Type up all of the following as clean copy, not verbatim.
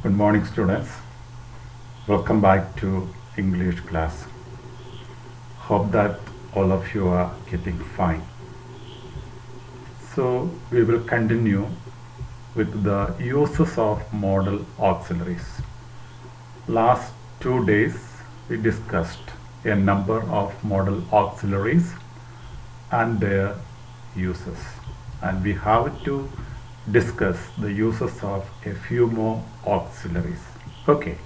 Good morning, students. Welcome back to English class. Hope that all of you are keeping fine. So, we will continue with the uses of modal auxiliaries. Last 2 days, we discussed a number of modal auxiliaries and their uses, and we have to discuss the uses of a few more auxiliaries. Okay,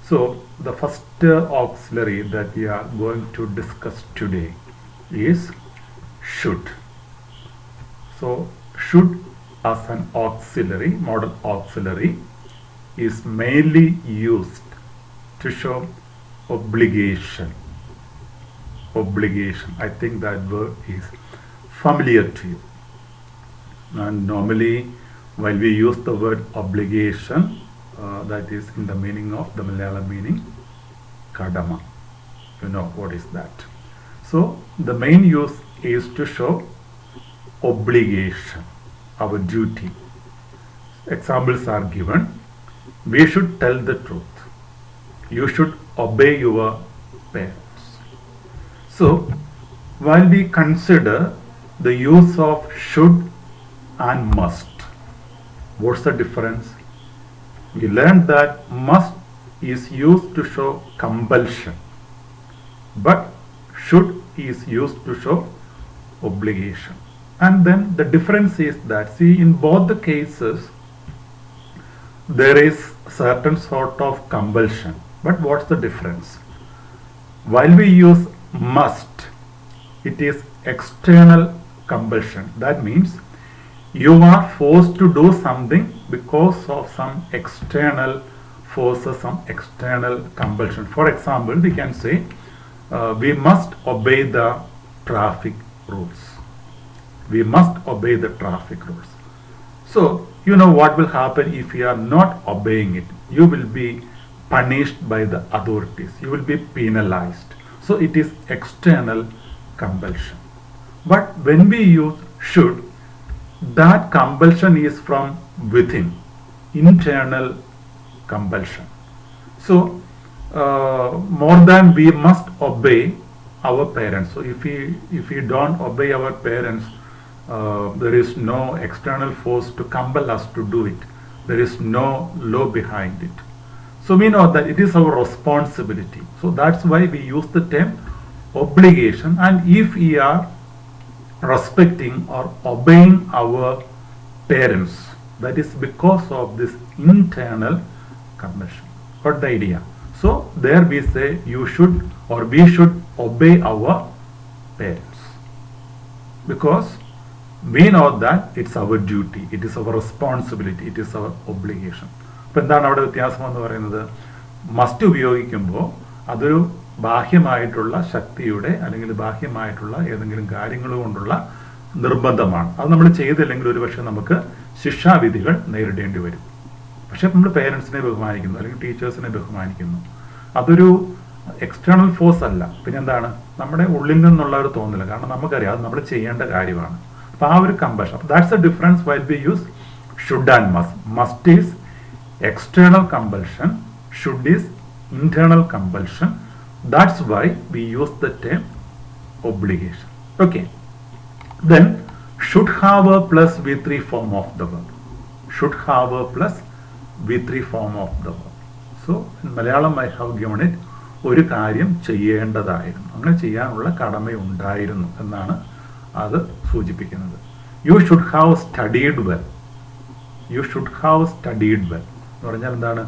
so the first auxiliary that we are going to discuss today is should. So should as an auxiliary, modal auxiliary, is mainly used to show obligation. Obligation, I think that word is familiar to you. And normally while we use the word obligation, that is in the meaning of the Malayalam meaning kadama. You know what is that. So the main use is to show obligation, our duty. Examples are given. We should tell the truth. You should obey your parents. So while we consider the use of should and must, what's the difference? We learned that must is used to show compulsion, but should is used to show obligation. And then the difference is that, see, in both the cases there is certain sort of compulsion, but what's the difference? While we use must, it is external compulsion. That means you are forced to do something because of some external forces, some external compulsion. For example, we can say we must obey the traffic rules. We must obey the traffic rules. So you know what will happen if you are not obeying it. You will be punished by the authorities. You will be penalized. So it is external compulsion. But when we use should, that compulsion is from within, internal compulsion. So more than we must obey our parents. So if we don't obey our parents, there is no external force to compel us to do it. There is no law behind it. So we know that it is our responsibility. So that's why we use the term obligation. And if we are respecting or obeying our parents, that is because of this internal compulsion. Got the idea? So there we say you should or we should obey our parents, because we know that it's our duty, it is our responsibility, it is our obligation. അപ്പോൾ എന്താണ് അവിടെ വ്യത്യാസം എന്ന് പറയുന്നത്? Must ഉപയോഗിക്കുമ്പോൾ അതൊരു ബാഹ്യമായിട്ടുള്ള ശക്തിയുടെ അല്ലെങ്കിൽ ബാഹ്യമായിട്ടുള്ള ഏതെങ്കിലും കാര്യങ്ങൾ കൊണ്ടുള്ള നിർബന്ധമാണ്. അത് നമ്മൾ ചെയ്തില്ലെങ്കിൽ ഒരു പക്ഷേ നമുക്ക് ശിക്ഷാവിധികൾ നേരിടേണ്ടി വരും. പക്ഷെ നമ്മൾ പേരൻസിനെ ബഹുമാനിക്കുന്നു അല്ലെങ്കിൽ ടീച്ചേഴ്സിനെ ബഹുമാനിക്കുന്നു, അതൊരു എക്സ്റ്റേണൽ ഫോഴ്സ് അല്ല, പിന്നെ എന്താണ് നമ്മുടെ ഉള്ളിൽ നിന്നുള്ള ഒരു തോന്നൽ. കാരണം നമുക്കറിയാം അത് നമ്മൾ ചെയ്യേണ്ട കാര്യമാണ്. അപ്പോൾ ആ ഒരു compulsion, that's A difference while B use should and must. Must is external compulsion, should is internal compulsion. That's why we use the term obligation. Okay, then should have a plus V3 form of the verb. Should have a plus V3 form of the verb. So in Malayalam I have given it ഒരു കാര്യം ചെയ്യേണ്ടതായിരുന്നു, അങ്ങനെ ചെയ്യാനുള്ള കടമയുണ്ടായിരുന്നു എന്നാണ് അത് സൂചിപ്പിക്കുന്നത്. You should have studied well. You should have studied well എന്ന് പറഞ്ഞാൽ എന്താണ്?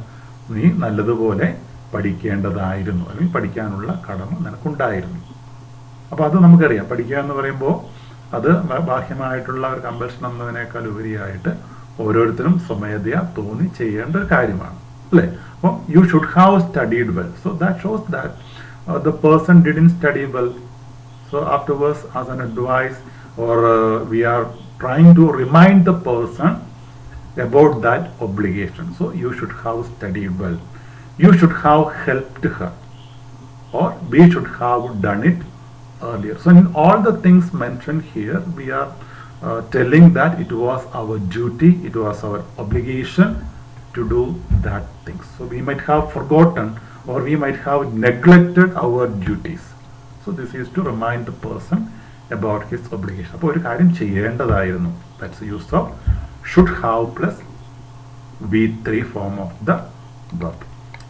നീ നല്ലതുപോലെ പഠിക്കേണ്ടതായിരുന്നു, അല്ലെങ്കിൽ പഠിക്കാനുള്ള കടമ നിനക്കുണ്ടായിരുന്നു. അപ്പോൾ അത് നമുക്കറിയാം. പഠിക്കുക എന്ന് പറയുമ്പോൾ അത് ബാഹ്യമായിട്ടുള്ള ഒരു കമ്പൽഷൻ എന്നതിനേക്കാൾ ഉപരിയായിട്ട് ഓരോരുത്തരും സ്വമേധയാ തോന്നി ചെയ്യേണ്ട ഒരു കാര്യമാണ്, അല്ലേ? അപ്പോൾ you should have studied well. So that shows that the person didn't study well. So afterwards as an advice or we are trying to remind the person about that obligation. So you should have studied well. You should have helped her, or we should have done it earlier. So in all the things mentioned here, we are telling that it was our duty, it was our obligation to do that thing. So we might have forgotten or we might have neglected our duties. So this is to remind the person about his obligation. അപ്പോൾ ഒരു കാര്യം ചെയ്യേണ്ടതായിരുന്നു. That's the use of should have plus V3 form of the verb.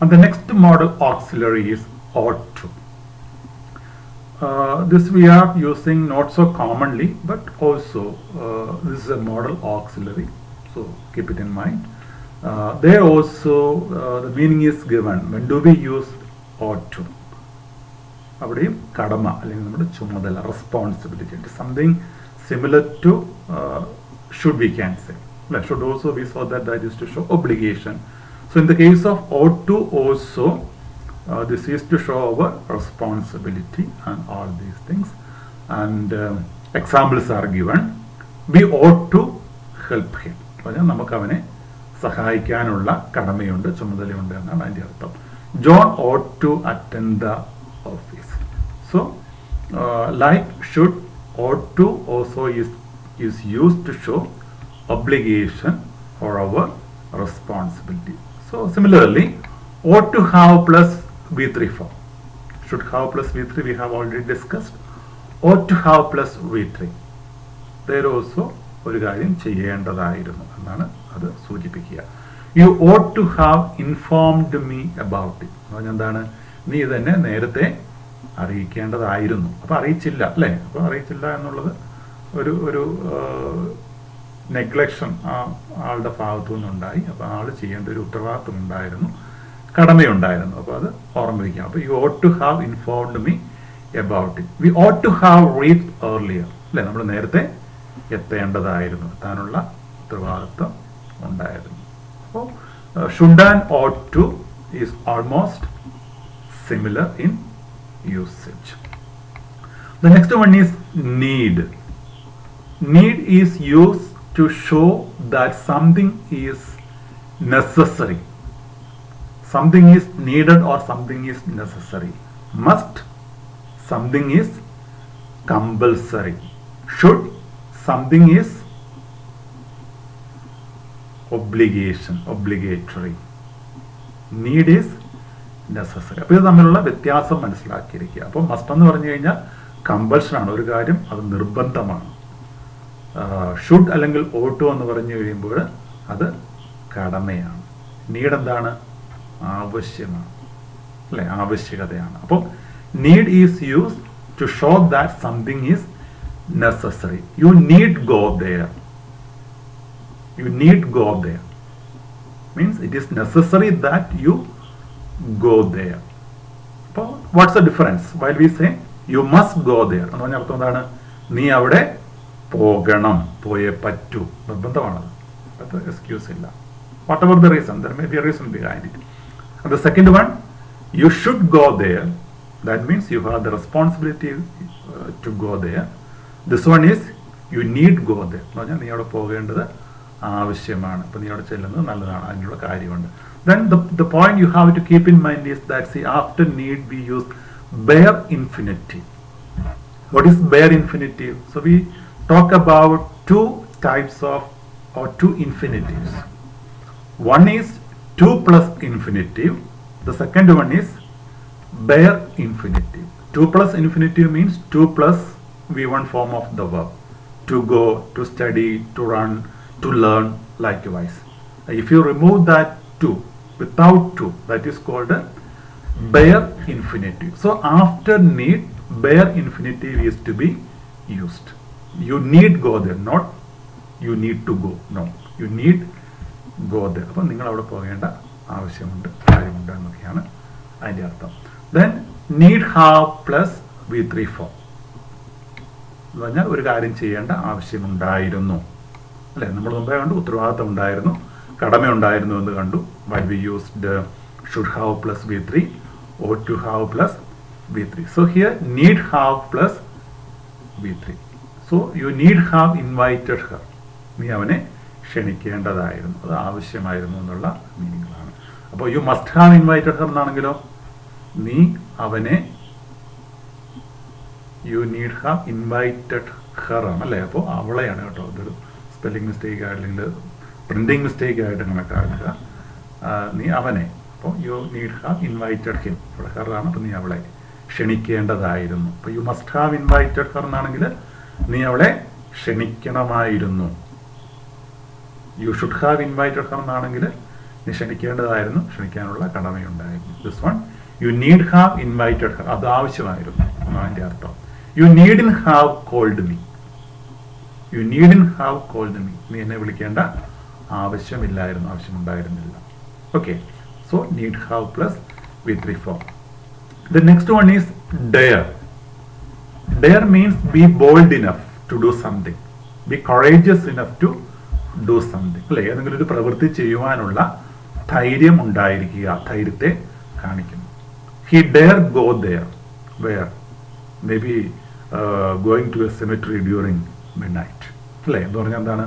And the next modal auxiliary is ought to. This we are using not so commonly, but also this is a modal auxiliary, so keep it in mind. There also the meaning is given. When do we use ought to? അവിടെയും കടമ അല്ലെങ്കിൽ നമ്മുടെ ചുമതല, responsibility, something similar to should we can say. Should also we saw that is to show obligation. So in the case of ought to also, this is to show our responsibility and all these things. And examples are given. We ought to help him. നമുക്ക് അവനെ സഹായിക്കാനുള്ള കടമയുണ്ട്, ചുമതലയുണ്ട് എന്നാണ് അതിൻ്റെ അർത്ഥം. John ought to attend the office. So like should, ought to also is used to show obligation or our responsibility. So similarly, ought to have plus V3 form. Should have plus V3 we have already discussed. Ought to have plus V3. There also ഒരു കാര്യം ചെയ്യേണ്ടതായിരുന്നു എന്നാണ് അത് സൂചിപ്പിക്കുക. You ought to have informed me about it. എന്താണ്? നീ തന്നെ നേരത്തെ അറിയിക്കേണ്ടതായിരുന്നു. അപ്പോൾ അറിയിച്ചില്ല അല്ലേ? അപ്പോൾ അറിയിച്ചില്ല എന്നുള്ളത് ഒരു നെഗ്ലക്ഷൻ ആളുടെ ഭാഗത്തു നിന്നുണ്ടായി. അപ്പോൾ ആൾ ചെയ്യേണ്ട ഒരു ഉത്തരവാദിത്വം ഉണ്ടായിരുന്നു, കടമയുണ്ടായിരുന്നു. അപ്പോൾ അത് ഓർമ്മിപ്പിക്കാം. അപ്പോൾ U ought to have informed me about it. We ought to have reached earlier. അല്ലേ? നമ്മൾ നേരത്തെ എത്തേണ്ടതായിരുന്നു, എത്താനുള്ള ഉത്തരവാദിത്വം ഉണ്ടായിരുന്നു. അപ്പോൾ should and ought to is almost similar in usage. The next one is need. Need is used to show that something is necessary. Something is needed or something is necessary. Must, something is compulsory. Should, something is obligation, obligatory. Need is necessary. അപ്പോൾ ഇത് തമ്മിലുള്ള വ്യത്യാസം മനസ്സിലാക്കിയിരിക്കുക. അപ്പോൾ must എന്ന് പറഞ്ഞു കഴിഞ്ഞാൽ compulsion ആണ്, ഒരു കാര്യം അത് നിർബന്ധമാണ്. ഷുഡ് അല്ലെങ്കിൽ ഓട്ടോ എന്ന് പറഞ്ഞു കഴിയുമ്പോൾ അത് കടമയാണ്. നീഡ് എന്താണ്? ആവശ്യമാണ്, അല്ലെ? ആവശ്യകതയാണ്. അപ്പോൾ need is use to show that something is necessary. You need go there. You need go there means it is necessary that you go there. അപ്പോൾ what's the difference? While we say you must go there എന്ന് പറഞ്ഞ അർത്ഥം എന്താണ്? നീ അവിടെ പോകണം, പോയേ പറ്റൂ, നിർബന്ധമാണത്, അത് എക്സ്ക്യൂസ് ഇല്ല. Whatever the reason, there may be a reason behind it. And the second one, you should go there. That means you have the responsibility to go there. This one is you need go there എന്ന് പറഞ്ഞാൽ നീ അവിടെ പോകേണ്ടത് ആവശ്യമാണ്, അപ്പോൾ നീ അവിടെ ചെല്ലുന്നത് നല്ലതാണ്, അതിനുള്ള കാര്യമുണ്ട്. Then the point you have to keep in mind is that, see, after need we use bare infinitive. What is bare infinitive? So we talk about two types of or two infinitives. One is to plus infinitive. The second one is bare infinitive. To plus infinitive means to plus V1 form of the verb. To go, to study, to run, to learn, likewise. If you remove that to, without to, that is called a bare infinitive. So after need, bare infinitive is to be used. You need go there, not you need to go. No, you need go there. അപ്പോൾ നിങ്ങൾ അവിടെ പോകേണ്ട ആവശ്യമുണ്ട്, കാര്യമുണ്ട് എന്നൊക്കെയാണ് അതിൻ്റെ അർത്ഥം. Then need have plus V3 form എന്ന് പറഞ്ഞാൽ ഒരു കാര്യം ചെയ്യേണ്ട ആവശ്യമുണ്ടായിരുന്നു, അല്ലേ? നമ്മൾ മുമ്പേ കണ്ടു ഉത്തരവാദിത്തം ഉണ്ടായിരുന്നു, കടമയുണ്ടായിരുന്നു എന്ന് കണ്ടു. While we used should have plus V3, ought to have plus V3. So here need have plus V3. So you need have invited her. നീ അവനെ ക്ഷണിക്കേണ്ടതായിരുന്നു, അത് ആവശ്യമായിരുന്നു എന്നുള്ള മീനിങ്ങളാണ്. അപ്പോൾ you must have invited her എന്നാണെങ്കിലോ നീ അവനെ you need have invited her ആണ്, അല്ലേ? അപ്പോൾ അവളെയാണ് കേട്ടോ. ഇതൊരു സ്പെല്ലിംഗ് മിസ്റ്റേക്ക് അല്ലെങ്കിൽ പ്രിന്റിംഗ് മിസ്റ്റേക്ക് ആയിട്ട് കണക്കാക്കുക. നീ അവനെ, അപ്പോൾ you need have invited him, ഇവിടെ ഹെറാണ്, അപ്പോൾ നീ അവളെ ക്ഷണിക്കേണ്ടതായിരുന്നു. അപ്പോൾ you must have invited her എന്നാണെങ്കിൽ നീ അവളെ ക്ഷണിക്കണമായിരുന്നു. You should have invited her എന്നാണെങ്കിൽ നീ ക്ഷണിക്കേണ്ടതായിരുന്നു, ക്ഷണിക്കാനുള്ള കടമയുണ്ടായിരുന്നു. This one you need have invited her, അത് ആവശ്യമായിരുന്നു അതിൻ്റെ അർത്ഥം. You needn't have called me, you needn't have called me, നീ എന്നെ വിളിക്കേണ്ട ആവശ്യമില്ലായിരുന്നു, ആവശ്യമുണ്ടായിരുന്നില്ല. Okay, so need have plus V3 form. The next one is dare. Dare means be bold enough to do something, be courageous enough to do something. അല്ലെ, ഏതെങ്കിലും ഒരു പ്രവൃത്തി ചെയ്യുവാനുള്ള ധൈര്യം ഉണ്ടായിരിക്കുക, ധൈര്യത്തെ കാണിക്കുന്നു. He dare go there. Where? Maybe going to a cemetery during midnight. അല്ലെ, എന്ന് പറഞ്ഞാൽ എന്താണ്,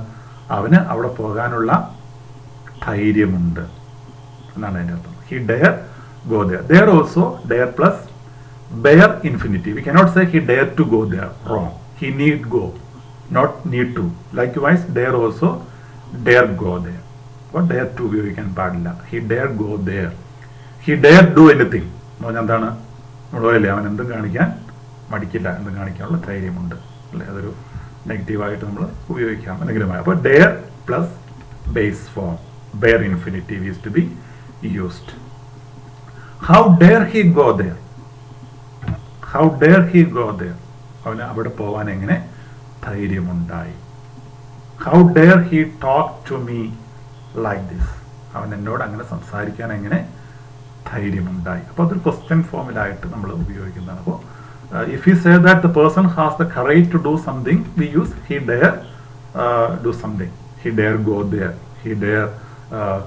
അവന് അവിടെ പോകാനുള്ള ധൈര്യമുണ്ട് എന്നാണ് അതിൻ്റെ അർത്ഥം. He dare go there. There also dare plus bare infinitive. We cannot say he dare to go there. Wrong. He need go, not need to. Likewise, dare also dare go there. But dare to ഉപയോഗിക്കാൻ പാടില്ല. He dare go there. He dare do anything. എന്ന് പറഞ്ഞാൽ എന്താണ്, നമ്മൾ പറയില്ലേ, അവൻ എന്തും കാണിക്കാൻ മടിക്കില്ല, എന്തും കാണിക്കാനുള്ള ധൈര്യമുണ്ട്. അല്ലെ, അതൊരു നെഗറ്റീവായിട്ട് നമ്മൾ ഉപയോഗിക്കാം എന്തെങ്കിലും. അപ്പോൾ dare plus base form bare infinitive is to be used. How dare he go there, how dare he go there, അവന് അവിടെ പോകാൻ എങ്ങനെ ധൈര്യമുണ്ടായി. How dare he talk to me like this, അവൻ എന്നോട് അങ്ങനെ സംസാരിക്കാൻ എങ്ങനെ ധൈര്യമുണ്ടായി. അപ്പോൾ അതൊരു ക്വസ്റ്റ്യൻ ഫോമിലായിട്ട് നമ്മൾ ഉപയോഗിക്കുന്നതാണ്. അപ്പോൾ if we say that the person has the courage to do something, we use he dare do something, he dare go there, he dare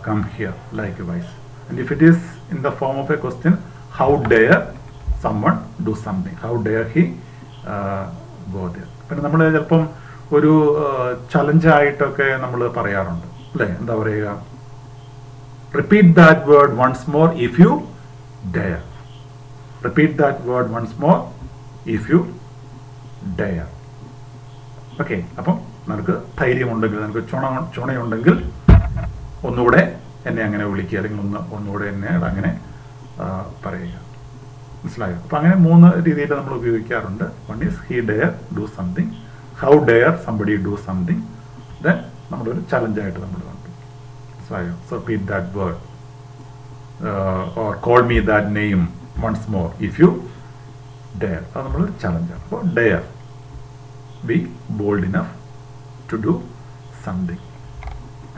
come here, likewise. And if it is in the form of a question, how dare someone do something, how dare he go there. പിന്നെ നമ്മൾ ചിലപ്പം ഒരു challenge ആയിട്ടൊക്കെ നമ്മൾ പറയാറുണ്ട്, അല്ലേ? എന്താ പറയുക, repeat that word once more if you dare, repeat that word once more if you dare. Okay, അപ്പം നമുക്ക് ധൈര്യമുണ്ടെങ്കിൽ, നമുക്ക് ചുണയുണ്ടെങ്കിൽ ഒന്നുകൂടെ എന്നെ അങ്ങനെ വിളിക്കുക, അല്ലെങ്കിൽ ഒന്നുകൂടെ എന്നെ അങ്ങനെ പറയുക. മനസ്സിലായോ? അപ്പം അങ്ങനെ 3 രീതിയിൽ നമ്മൾ ഉപയോഗിക്കാറുണ്ട്. One is he dare do something, how dare somebody do something, then നമ്മളൊരു ചലഞ്ചായിട്ട് നമ്മൾ കണ്ടു. മനസ്സിലായോ? So repeat that word or call me that name once more if you dare, അത് നമ്മളൊരു ചലഞ്ചാണ്. അപ്പോൾ dare, be bold enough to do something.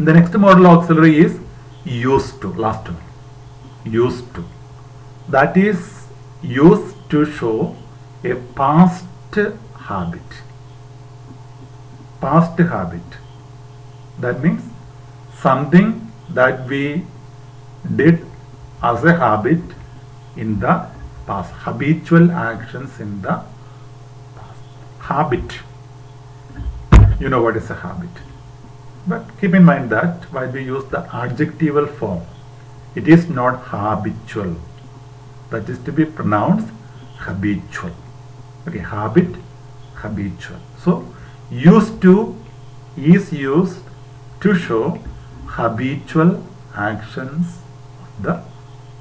The next modal auxiliary is used to, last one, used to. That is used to show a past habit. Past habit. That means something that we did as a habit in the past. Habitual actions in the past. Habit. You know what is a habit. But keep in mind that while we use the adjectival form, it is not habitual. That is to be pronounced habitual. Okay, habit, habitual. So, used to is used to show habitual actions of the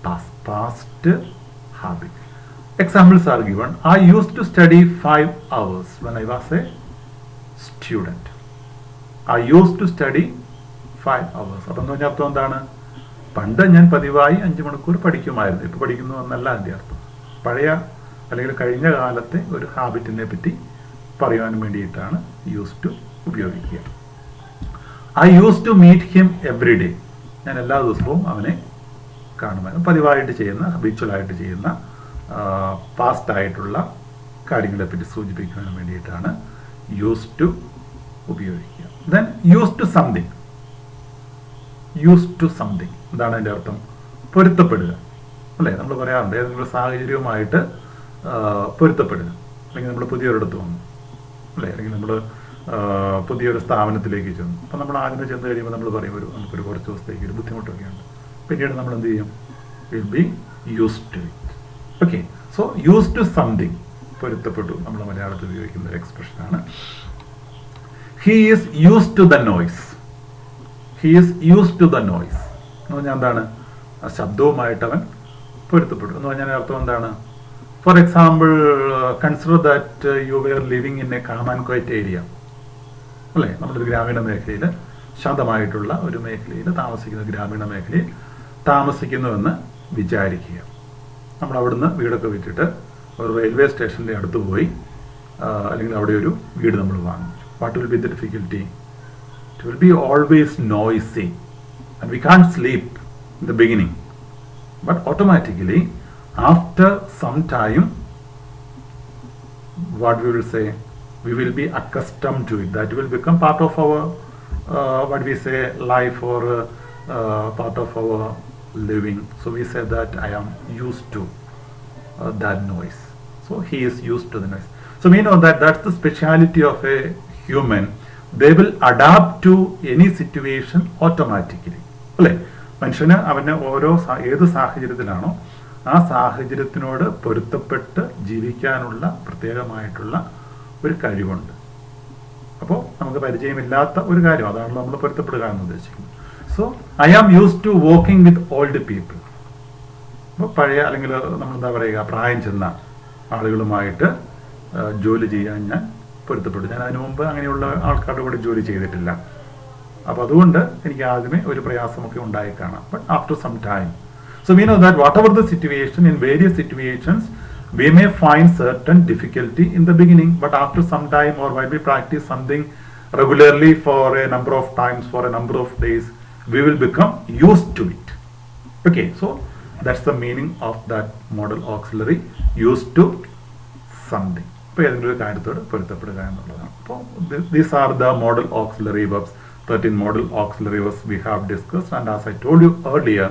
past. Past habit. Examples are given. I used to study 5 hours when I was a student. I used to study 5 hours. അപ്പം എന്ന് പറഞ്ഞാൽ അർത്ഥം എന്താണ്? പണ്ട് ഞാൻ പതിവായി 5 മണിക്കൂർ പഠിക്കുമായിരുന്നു, ഇപ്പോൾ പഠിക്കുന്നു എന്നല്ല അതിൻ്റെ അർത്ഥം. പഴയ അല്ലെങ്കിൽ കഴിഞ്ഞ കാലത്തെ ഒരു ഹാബിറ്റിനെ പറ്റി പറയുവാൻ വേണ്ടിയിട്ടാണ് യൂസ് ടു ഉപയോഗിക്കുക. I use to meet him every day, ഞാൻ എല്ലാ ദിവസവും അവനെ കാണുമായിരുന്നു. പതിവായിട്ട് ചെയ്യുന്ന, ഹബീച്വലായിട്ട് ചെയ്യുന്ന, പാസ്റ്റ് ആയിട്ടുള്ള കാര്യങ്ങളെ പറ്റി സൂചിപ്പിക്കുവാൻ വേണ്ടിയിട്ടാണ് യൂസ് ടു ഉപയോഗിക്കുക. Then used to something. Used to something. എന്താണ് അതിൻ്റെ അർത്ഥം? പൊരുത്തപ്പെടുക, അല്ലേ? നമ്മൾ പറയാറുണ്ട് ഏതെങ്കിലും സാഹചര്യവുമായിട്ട് പൊരുത്തപ്പെടുക. അല്ലെങ്കിൽ നമ്മൾ പുതിയൊരിടത്ത് വന്നു, അല്ലേ? അല്ലെങ്കിൽ നമ്മൾ പുതിയൊരു സ്ഥാപനത്തിലേക്ക് ചെന്നു. അപ്പം നമ്മൾ ആദ്യമേ ചെന്ന് കഴിയുമ്പോൾ നമ്മൾ പറയും നമുക്കൊരു കുറച്ച് ദിവസത്തേക്ക് ഒരു ബുദ്ധിമുട്ടൊക്കെ ഉണ്ട്. പിന്നീട് നമ്മൾ എന്ത് ചെയ്യും? Will be used to it. Okay, so used to something, പൊരുത്തപ്പെട്ടു, നമ്മൾ മലയാളത്തിൽ ഉപയോഗിക്കുന്ന ഒരു എക്സ്പ്രഷനാണ്. He is used to the noise. He is used to the noise. എന്ന് പറഞ്ഞാൽ എന്താണ്? ആ ശബ്ദവുമായിട്ട് അവൻ പൊരുത്തപ്പെടും എന്ന് പറഞ്ഞാൽ അർത്ഥം എന്താണ്? For example, consider that you were living in a calm and quiet area, അല്ലേ? നമ്മളൊരു ഗ്രാമീണ മേഖലയിൽ, ശാന്തമായിട്ടുള്ള ഒരു മേഖലയിൽ താമസിക്കുന്ന, ഗ്രാമീണ മേഖലയിൽ താമസിക്കുന്നുവെന്ന് വിചാരിക്കുക. നമ്മൾ അവിടുന്ന് വീടൊക്കെ വിറ്റിട്ട് ഒരു റെയിൽവേ സ്റ്റേഷൻ്റെ അടുത്ത് പോയി, അല്ലെങ്കിൽ അവിടെ ഒരു വീട് നമ്മൾ വാങ്ങും. What will be the difficulty? It will be always noisy and we can't sleep in the beginning. But automatically after some time, what we will say, we will be accustomed to it. That will become part of our what we say life, or part of our living. So we say that I am used to that noise. So he is used to the noise. So we know that that's the speciality of a human. They will adapt to any situation automatically. അല്ലേ? മനുഷ്യന് അവന് ഏത് സാഹചര്യത്തിലാണോ ആ സാഹചര്യത്തിനോട് പൊരുത്തപ്പെട്ട് ജീവിക്കാനുള്ള പ്രത്യേകമായിട്ടുള്ള ഒരു കഴിവുണ്ട്. അപ്പോൾ നമുക്ക് പരിചയമില്ലാത്ത ഒരു കാര്യം, അതാണല്ലോ നമ്മൾ പൊരുത്തപ്പെടുക എന്ന് ഉദ്ദേശിക്കുന്നത്. So I am used to working with old people. അപ്പോൾ പഴയ, അല്ലെങ്കിൽ നമ്മൾ എന്താ പറയുക, പ്രായം ചെന്ന ആളുകളുമായിട്ട് ജോലി ചെയ്യാൻ ഞാൻ പൊരുത്തപ്പെട്ടു. ഞാൻ അതിനു മുമ്പ് അങ്ങനെയുള്ള ആൾക്കാരുടെ കൂടെ ജോലി ചെയ്തിട്ടില്ല. അപ്പോൾ അതുകൊണ്ട് എനിക്ക് ആദ്യമേ ഒരു പ്രയാസമൊക്കെ ഉണ്ടായി കാണാം. But after some time, so we know that whatever the situation, in various situations we may find certain difficulty in the beginning, but after some time, or when we practice something regularly for a number of times, for a number of days, we will become used to it. Okay, so that's the meaning of that modal auxiliary, used to something. അപ്പോൾ ഏതെങ്കിലും ഒരു കാര്യത്തോട് പൊരുത്തപ്പെടുക എന്നുള്ളതാണ്. അപ്പോൾ these are the modal auxiliary verbs, 13 modal auxiliary verbs we have discussed. And as I told you earlier,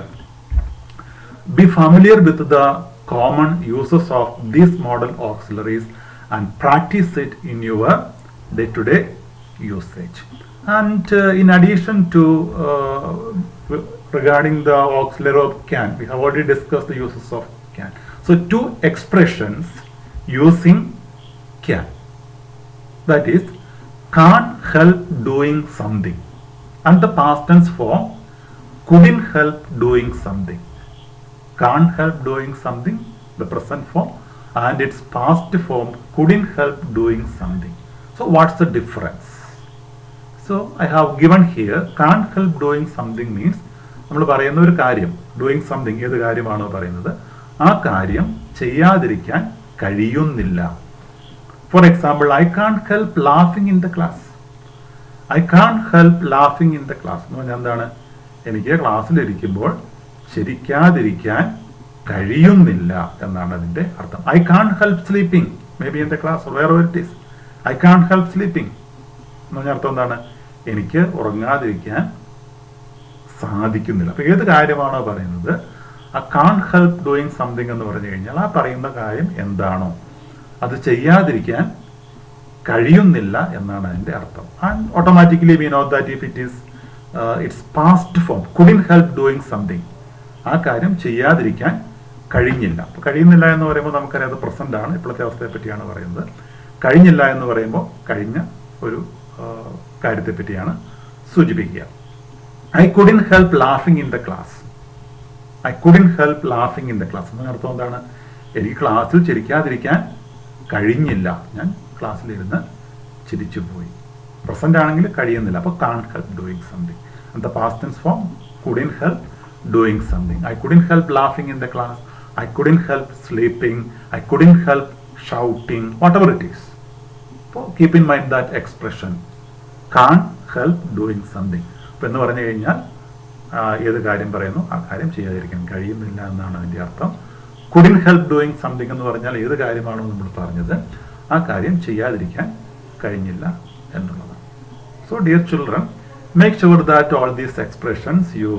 be familiar with the common uses of these modal auxiliaries and practice it in your day-to-day usage. And in addition to regarding the auxiliary of can, we have already discussed the uses of can. So two expressions using can, that is, can't help doing something, and the past tense form couldn't help doing something. Can't help doing something, the present form, and its past form couldn't help doing something. So what's the difference? So I have given here, can't help doing something means, നമ്മൾ പറയുന്ന ഒരു കാര്യം, doing something, ഏത് കാര്യമാണോ പറയുന്നത് ആ കാര്യം ചെയ്യാതിരിക്കാൻ കഴിയുന്നില്ല. For example, I can't help ലാഫിങ് in the class. I can't help ലാഫിങ് in the class എന്ന് പറഞ്ഞാൽ എന്താണ്? എനിക്ക് ക്ലാസ്സിലിരിക്കുമ്പോൾ ചിരിക്കാതിരിക്കാൻ കഴിയുന്നില്ല എന്നാണ് അതിൻ്റെ അർത്ഥം. I can't help sleeping, may be in the class, വേറെ it is. I can't help sleeping എന്ന് പറഞ്ഞ അർത്ഥം എന്താണ്? എനിക്ക് ഉറങ്ങാതിരിക്കാൻ സാധിക്കുന്നില്ല. അപ്പോൾ ഏത് കാര്യമാണോ പറയുന്നത്, ആ കാൺട്ട് ഹെൽപ്പ് ഡൂയിങ് സംതിങ് എന്ന് പറഞ്ഞു കഴിഞ്ഞാൽ ആ പറയുന്ന കാര്യം എന്താണോ അത് ചെയ്യാതിരിക്കാൻ കഴിയുന്നില്ല എന്നാണ് അതിൻ്റെ അർത്ഥം. And automatically we know that if it is it's past form, couldn't help doing something, ആ കാര്യം ചെയ്യാതിരിക്കാൻ കഴിഞ്ഞില്ല. അപ്പോൾ കഴിയുന്നില്ല എന്ന് പറയുമ്പോൾ നമുക്കറിയാം അത് പ്രസന്റ് ആണ്, ഇപ്പോഴത്തെ അവസ്ഥയെ പറ്റിയാണ് പറയുന്നത്. കഴിഞ്ഞില്ല എന്ന് പറയുമ്പോൾ കഴിഞ്ഞ ഒരു കാര്യത്തെ പറ്റിയാണ് സൂചിപ്പിക്കുക. I couldn't help ലാഫിങ് in the class. I couldn't help ലാഫിങ് in the class എന്നതിന് അർത്ഥം എന്താണ്? എനിക്ക് ക്ലാസ്സിൽ ചിരിക്കാതിരിക്കാൻ കഴിഞ്ഞില്ല, ഞാൻ ക്ലാസ്സിലിരുന്ന് ചിരിച്ചു പോയി. പ്രസന്റ് ആണെങ്കിൽ കഴിയുന്നില്ല, അപ്പോൾ can't help doing something. And the past tense form couldn't help doing something. I couldn't help laughing in the class. I couldn't help sleeping. I couldn't help shouting. Whatever it is. So keep in mind that expression. Can't help doing something. അപ്പോൾ എന്ന് പറഞ്ഞു കഴിഞ്ഞാൽ ഏത് കാര്യം പറയുന്നു ആ കാര്യം ചെയ്യാതിരിക്കാൻ കഴിയുന്നില്ല എന്നാണ് അതിൻ്റെ അർത്ഥം. couldn't help doing something എന്ന് പറഞ്ഞാൽ ഏത് കാര്യമാണോ നമ്മൾ പറഞ്ഞത് ആ കാര്യം ചെയ്യാതിരിക്കാൻ കഴിഞ്ഞില്ല എന്നുള്ളതാണ്. So dear children, make sure that all these expressions you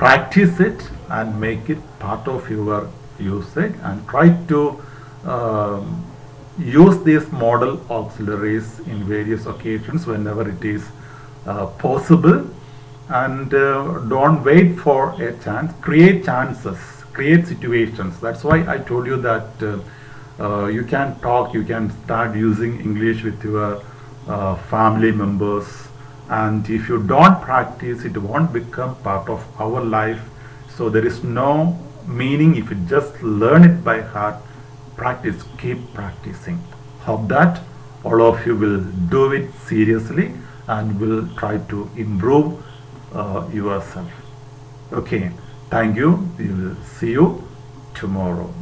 practice it and make it part of your usage, and try to use these modal auxiliaries in various occasions whenever it is possible, and don't wait for a chance. Create chances, create situations. That's why I told you that you can talk, you can start using English with your family members and if you don't practice, it won't become part of our life. So there is no meaning if you just learn it by heart. Practice, keep practicing. Hope that all of you will do it seriously and will try to improve yourself. Okay, thank you. We will see you tomorrow.